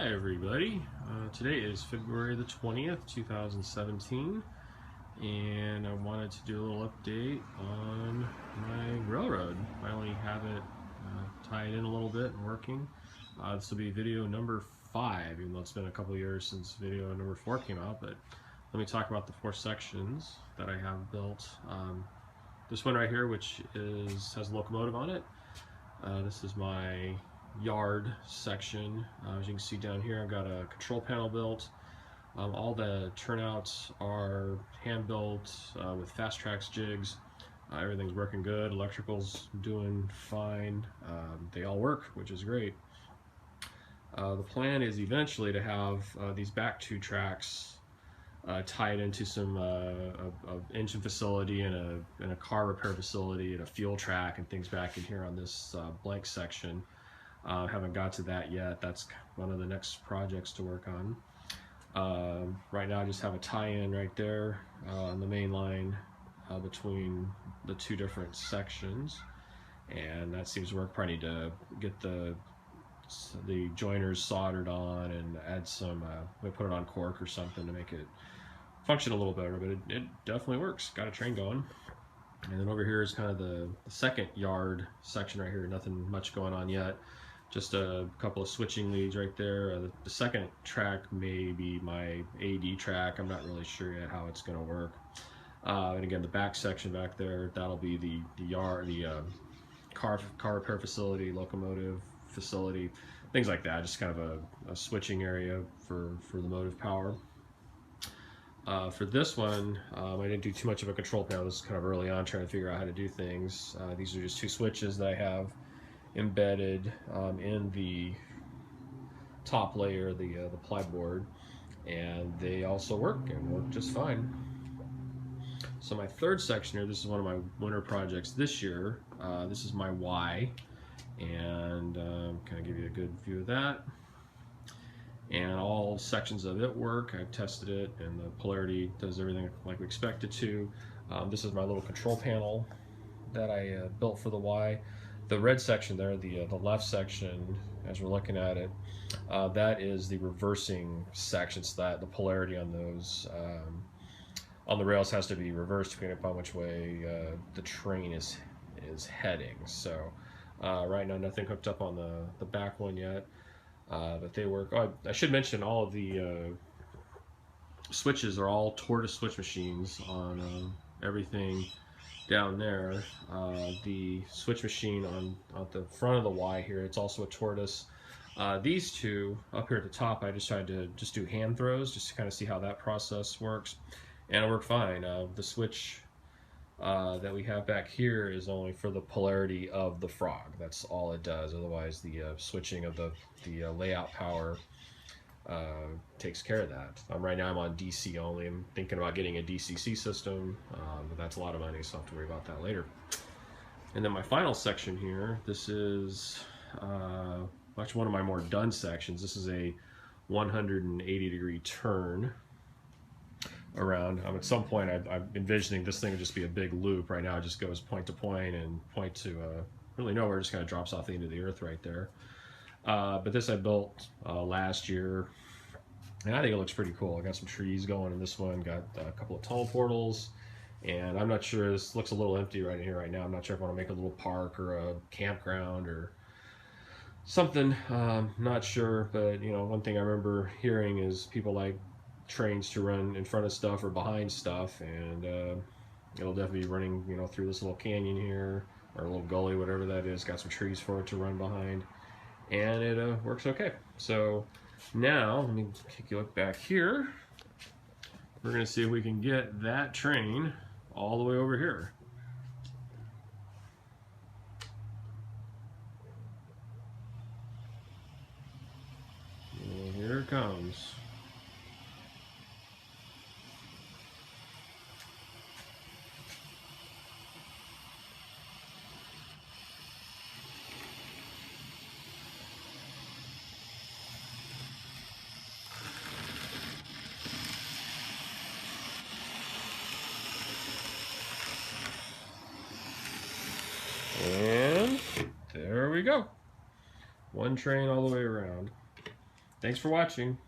Hi everybody, today is February the 20th, 2017, and I wanted to do a little update on my railroad. Finally have it tied in a little bit and working. This will be video number 5, even though it's been a couple years since video number 4 came out, but let me talk about the 4 sections that I have built. This one right here, which has a locomotive on it. This is my yard section. As you can see down here, I've got a control panel built. All the turnouts are hand built with fast tracks jigs. Everything's working good. Electrical's doing fine. They all work, which is great. The plan is eventually to have these back 2 tracks tied into some engine facility and a car repair facility and a fuel track and things back in here on this blank section. Haven't got to that yet. That's one of the next projects to work on. Right now I just have a tie-in right there on the main line between the 2 different sections, and that seems to work. Probably need to get the joiners soldered on and add some we put it on cork or something to make it function a little better, but it definitely works. Got a train going. And then over here is kind of the second yard section right here. Nothing much going on yet. Just a couple of switching leads right there. The second track may be my AD track. I'm not really sure yet how it's going to work. And again, the back section back there, that'll be the yard, the car repair facility, locomotive facility, things like that. Just kind of a switching area for the motive power. For this one, I didn't do too much of a control panel. This is kind of early on, trying to figure out how to do things. These are just 2 switches that I have embedded in the top layer, the plyboard, and they also work and work just fine. So my third section here, this is one of my winter projects this year. This is my Y, and kind of give you a good view of that. And all sections of it work. I've tested it, and the polarity does everything like we expect it to. This is my little control panel that I built for the Y. The red section there, the left section, as we're looking at it, that is the reversing section, so that the polarity on those on the rails has to be reversed depending upon which way the train is heading. So right now nothing hooked up on the back one yet. But they work. Oh, I should mention all of the switches are all tortoise switch machines on everything down there. The switch machine on the front of the Y here, it's also a tortoise. These 2 up here at the top, I just tried to do hand throws just to kind of see how that process works, and it worked fine. The switch that we have back here is only for the polarity of the frog. That's all it does. Otherwise, the switching of the layout power takes care of that. Right now I'm on DC only. I'm thinking about getting a DCC system, but that's a lot of money, so I'll have to worry about that later. And then my final section here, this is actually one of my more done sections. This is a 180-degree turn around. At some point I'm envisioning this thing would just be a big loop. Right now it just goes point to point and point to really nowhere. It just kind of drops off the end of the earth right there. But this I built last year, and I think it looks pretty cool. I got some trees going in this one, got a couple of tunnel portals, and I'm not sure, this looks a little empty right here right now. I'm not sure if I want to make a little park or a campground or something. Not sure, but you know, one thing I remember hearing is people like trains to run in front of stuff or behind stuff, and it'll definitely be running, you know, through this little canyon here, or a little gully, whatever that is. Got some trees for it to run behind, and it works okay. So now let me take a look back here. We're gonna see if we can get that train all the way over here. And here it comes. And there we go. One train all the way around. Thanks for watching.